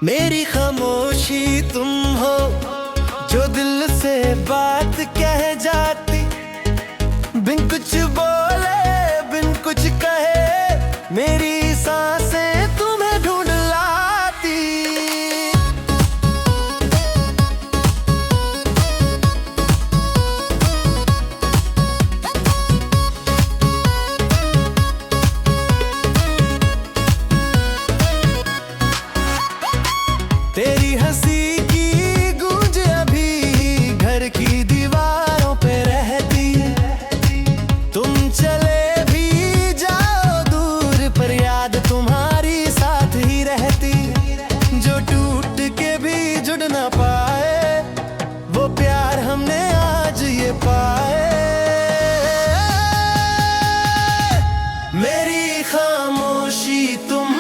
मेरी खामोशी तुम हो, जो दिल से बात कह जाती, बिन कुछ बोले बिन कुछ कहे मेरी सांसें तुम्हें ढूंढ लाती। तेरी हंसी की गूंज अभी घर की दीवारों पे रहती है। तुम चले भी जाओ दूर पर याद तुम्हारी साथ ही रहती। जो टूट के भी जुड़ ना पाए वो प्यार हमने आज ये पाए। मेरी खामोशी तुम,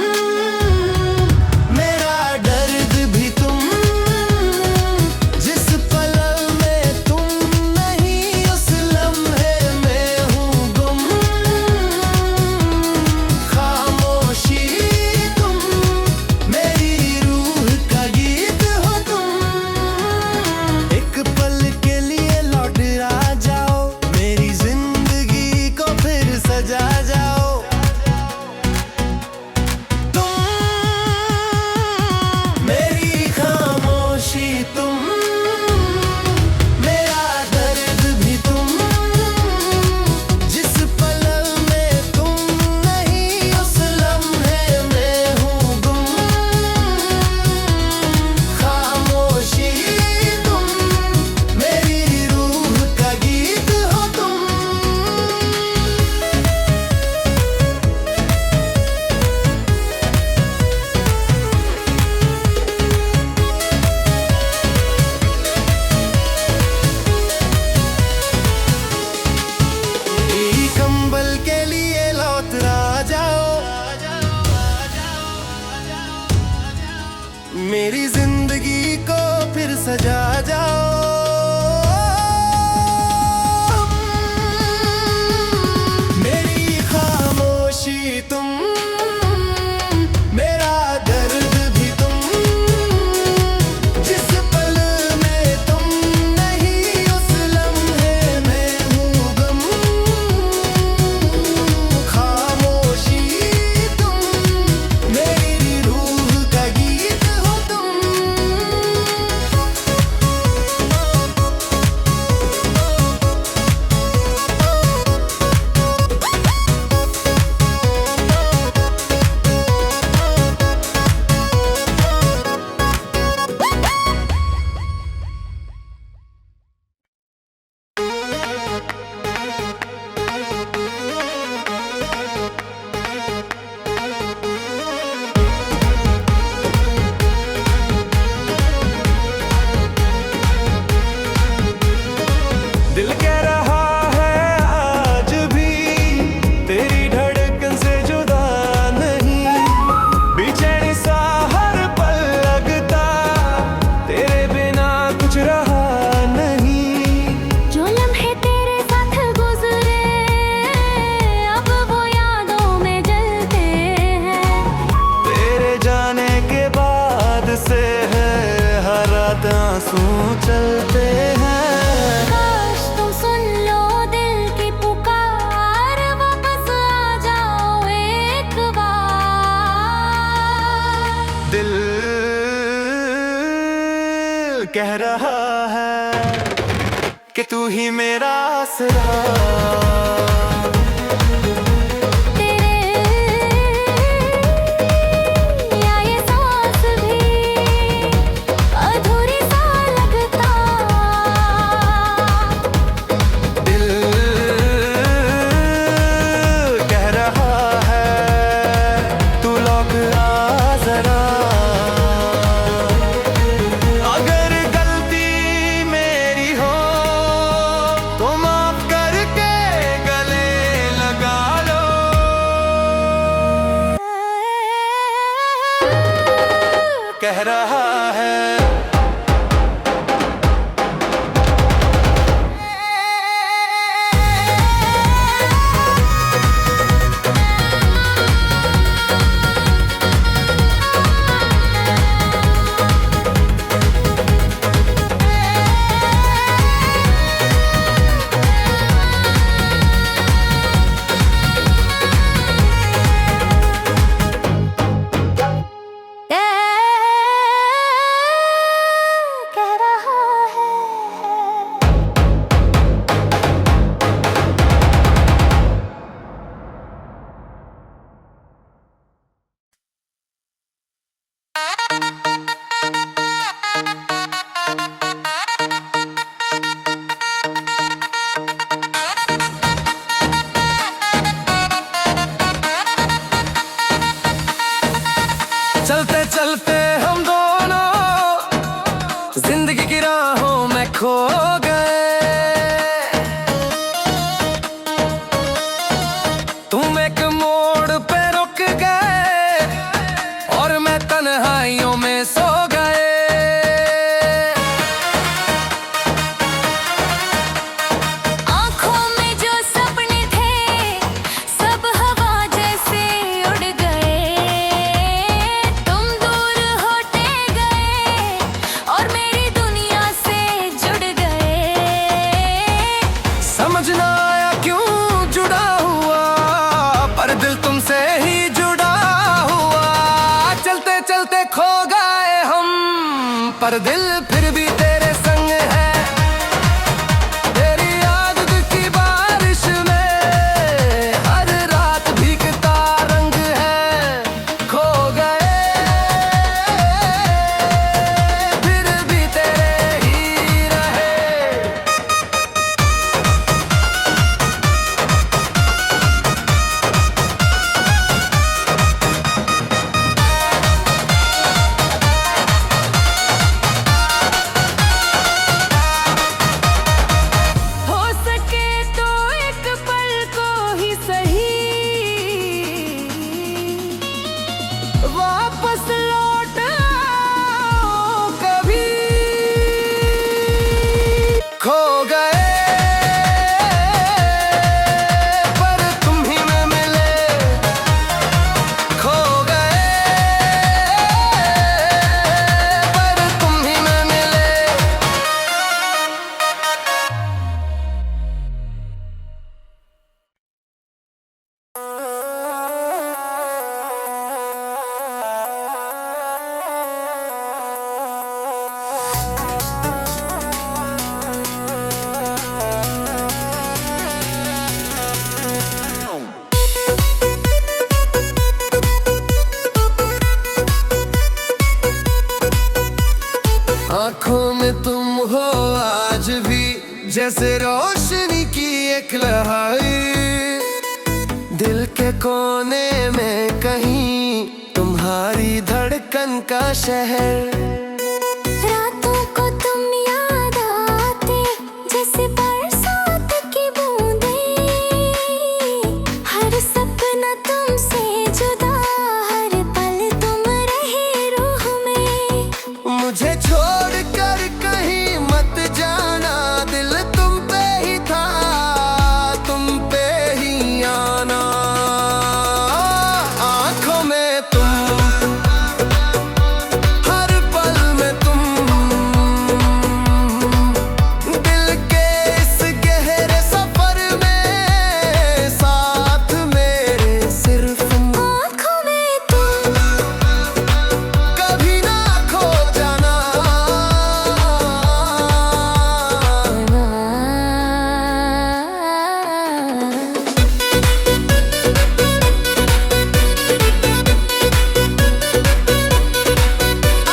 मेरी जिंदगी को फिर सजा जाओ। मेरी खामोशी तुम, मेरा दर्द भी तुम, जिस पल में तुम नहीं उस लम्हे में हूँ गम। खामोशी तुम, मेरी रूह का गीत हो तुम। दिल कह रहा है आज भी तेरी धड़कन से जुदा नहीं। बेचैनी सा हर पल लगता, तेरे बिना कुछ रहा नहीं। जो लम्हे तेरे साथ गुजरे अब वो यादों में जलते हैं। तेरे जाने के बाद से है हर रात आंसू चलते हैं। दिल कह रहा है कि तू ही मेरा आसरा। अगर गलती मेरी हो तो माफ करके पर दिल फिर भी तेरे संग है। तेरी याद की बारिश में हर रात भीगता रंग है। खो गए फिर भी तेरे ही रहे। हो सके तो एक पल को ही सही वापस लौट आओ कभी। खो गए पर तुम ही में मिले। खो गए पर तुम ही में मिले। आंखों में तुम हो आज भी जैसे रोशनी की एक लहाई। दिल के कोने में कहीं तुम्हारी धड़कन का शहर। रातों को तुम याद आते जैसे बरसात की बूंदें। हर सपना तुमसे जुदा, हर पल तुम रहे रूह में। मुझे छोड़ कर कहीं मत जाना, दिल तुम पे ही था, तुम पे ही आना। आंखों में तुम, हर पल में तुम, दिल के इस गहरे सफर में साथ मेरे सिर्फ आँखों में तुम, कभी ना खो जाना।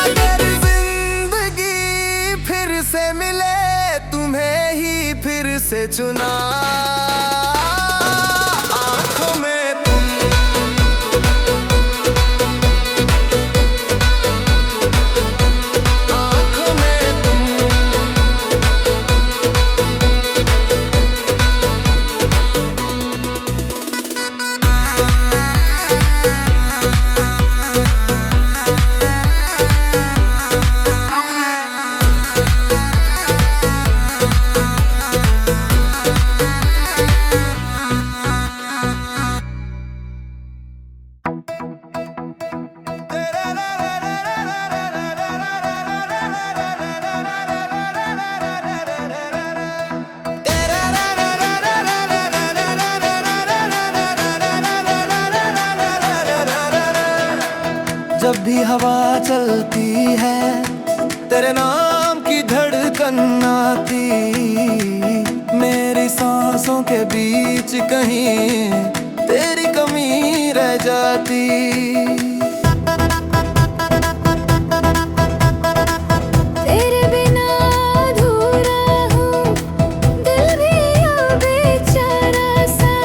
अगर जिंदगी फिर से मिले, तुम्हें ही फिर से चुना। आंखों में तुम, आंखों में तुम, जब भी हवा चलती है तेरे नाम की धड़कन आती। मेरी सांसों के बीच कहीं तेरी कमी रह जाती। तेरे बिना अधूरा हूँ, दिल भी अब बेचारा सा।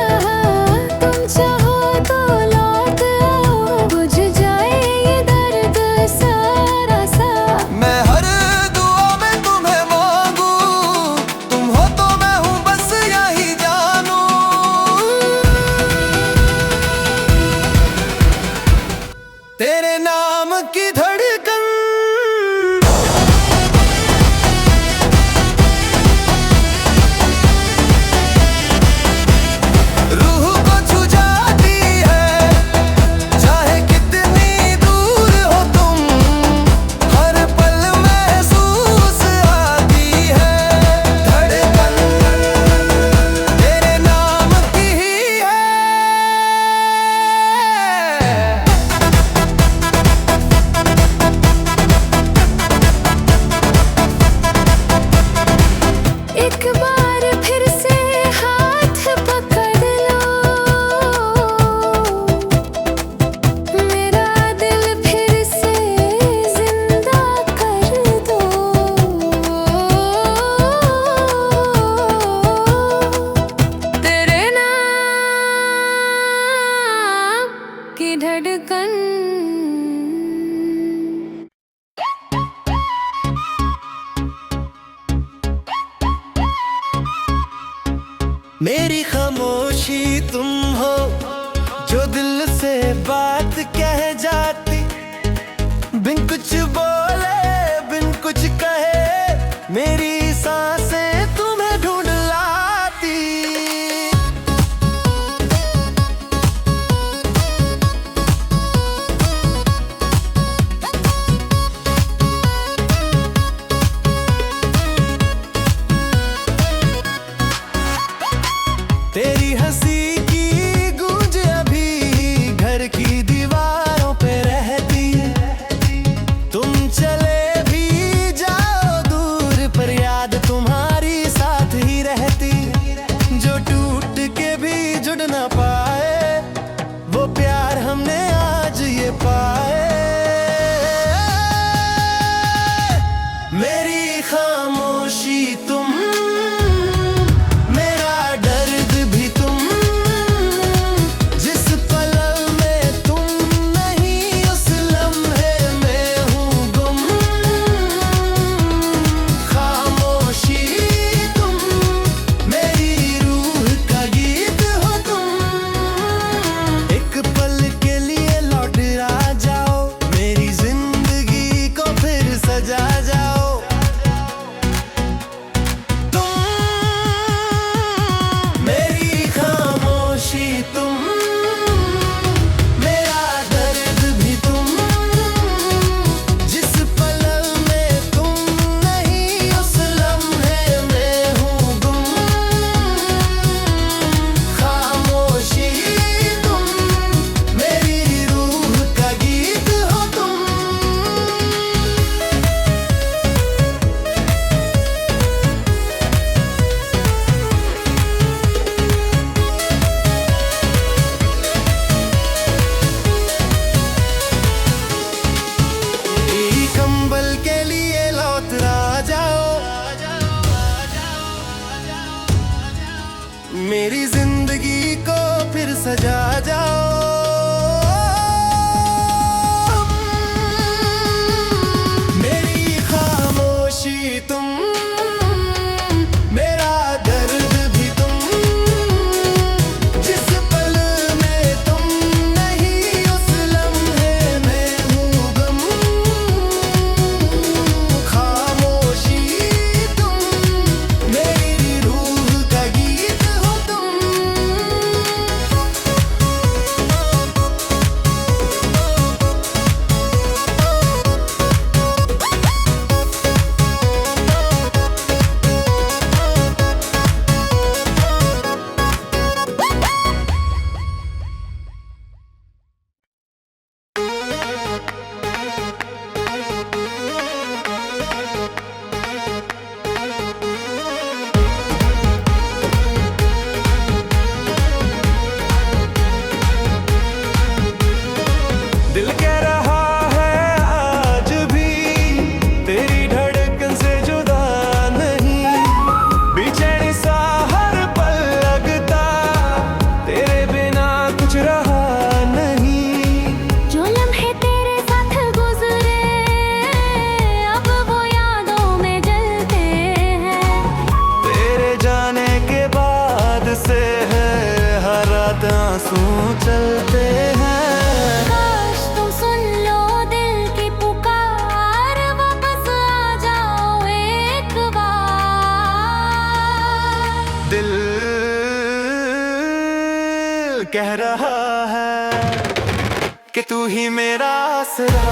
तुम चाहो तो लौट आओ, बुझ जाए ये दर्द सारा सा। मैं हर दुआ में तुम्हें मांगू, तुम हो तो मैं हूँ बस यही जानू। धड़कन। मेरी खामोशी तुम हो जो दिल से बात कह जाती, बिन कुछ बोले बिन कुछ कहे मेरी सांसें तुम्हें ढूंढ लाती। तेरी हंसी की गूंज अभी घर की दीवारों पे रहती है। तुम चले भी जाओ दूर पर याद तुम्हारी साथ ही रहती। जो टूट के भी जुड़ ना पाए वो प्यार हमने आज ये पाए। मेरी खामोशी तुम, मेरी जिंदगी को फिर सजा जाओ। मेरी खामोशी तुम, मेरा दर्द भी तुम, जिस पल में तुम नहीं उस लम्हे में हूँ गम। खामोशी तुम, मेरी रूह का गीत हो तुम। दिल कह रहा है आज भी तेरी धड़कन से जुदा नहीं। बेचैनी सा हर पल लगता तेरे बिना कुछ रहा नहीं। जो लम्हे तेरे साथ गुजरे अब वो यादों में जलते हैं। तेरे जाने के बाद से है हर रात आंसू चलते हैं। दिल कह रहा है कि तू ही मेरा आसरा।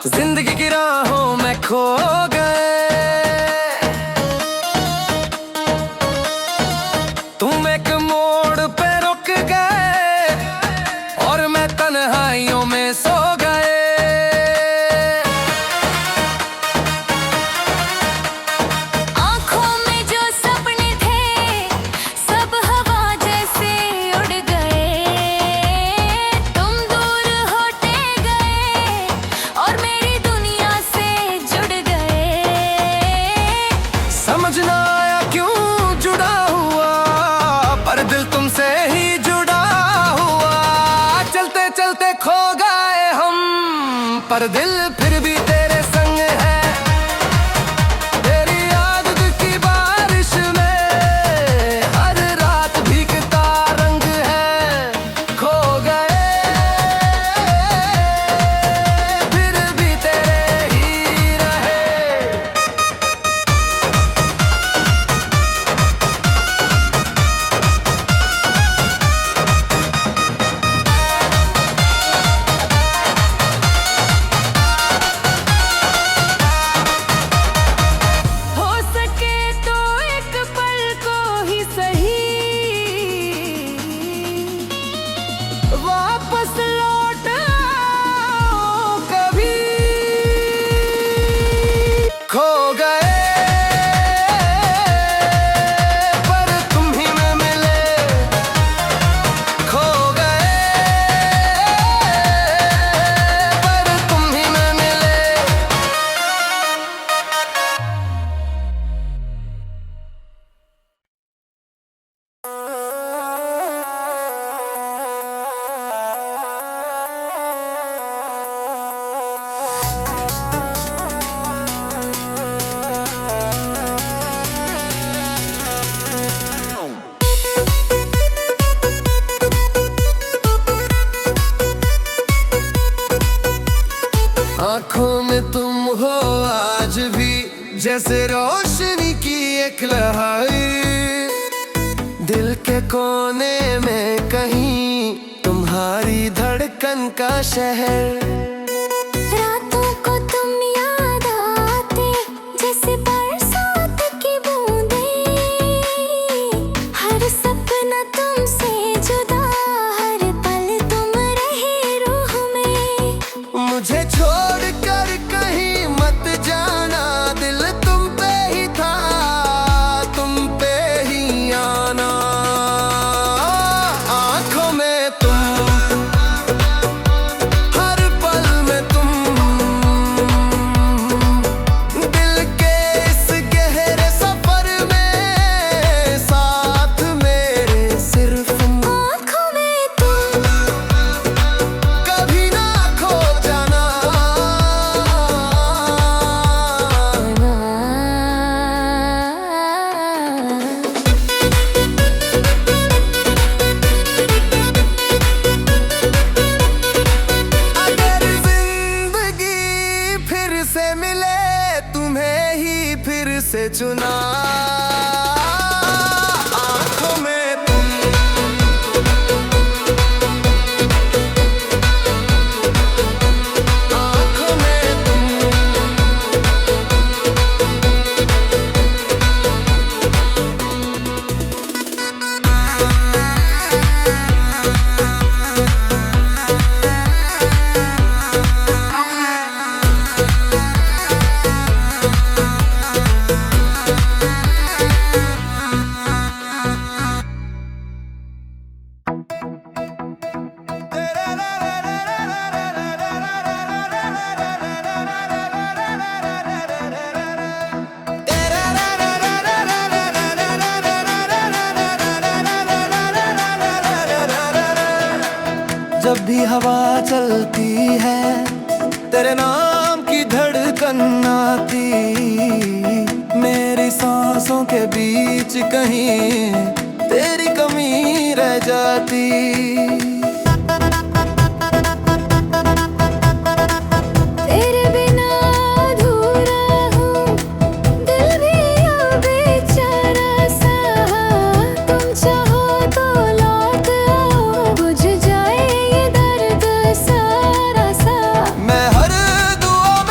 जिंदगी की राहों में खो गए, तुम एक मोड़ पे रुक गए और मैं तन्हाइयों में सो गए। आँखों में जो सपने थे सब हवा जैसे उड़ गए, तुम दूर होते गए और मेरी दुनिया से जुड़ गए। समझ ना आया क्यों जुड़ा हुआ, पर दिल तुमसे ही जुड़ा हुआ। चलते चलते खो गए हम, पर दिल फिर भी तेरे संग है। तेरी याद की बारिश में हर रात भीगता रंग है। खो गए फिर भी तेरे ही रहे। हो सके तो एक पल को ही सही वापस लौट आओ कभी। खो गए पर तुम ही में मिले, खो गए पर तुम ही में मिले। आँखों में तुम हो आज भी, जैसे रोशनी की एक लहर। दिल के कोने में कहीं तुम्हारी धड़कन का शहर। रातों को तुम याद आते जैसे बरसात की बूंदें, हर सपना तुमसे जुदा, हर पल तुम रहे रूह में। मुझे छोड़ कर कहीं मत जाना, दिल तुम पे ही था, तुम पे ही आना। आँखों में तुम, हर पल में तुम, दिल के इस गहरे सफर में साथ मेरे सिर्फ तुम। आँखों में तुम, कभी ना खो जाना। अगर जिंदगी फिर से मिले, तुम्हें ही फिर से चुना। आँखों में तुम, आँखों में तुम। जब भी हवा चलती है, तेरे नाम की धड़कन आती, मेरी सांसों के बीच कहीं तेरी कमी रह जाती। तेरे बिना अधूरा हूँ, दिल भी अब बेचारा सा। तुम चाहो तो लौट आओ, बुझ जाए ये दर्द सारा सा। मैं हर दुआ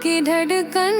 की धड़कन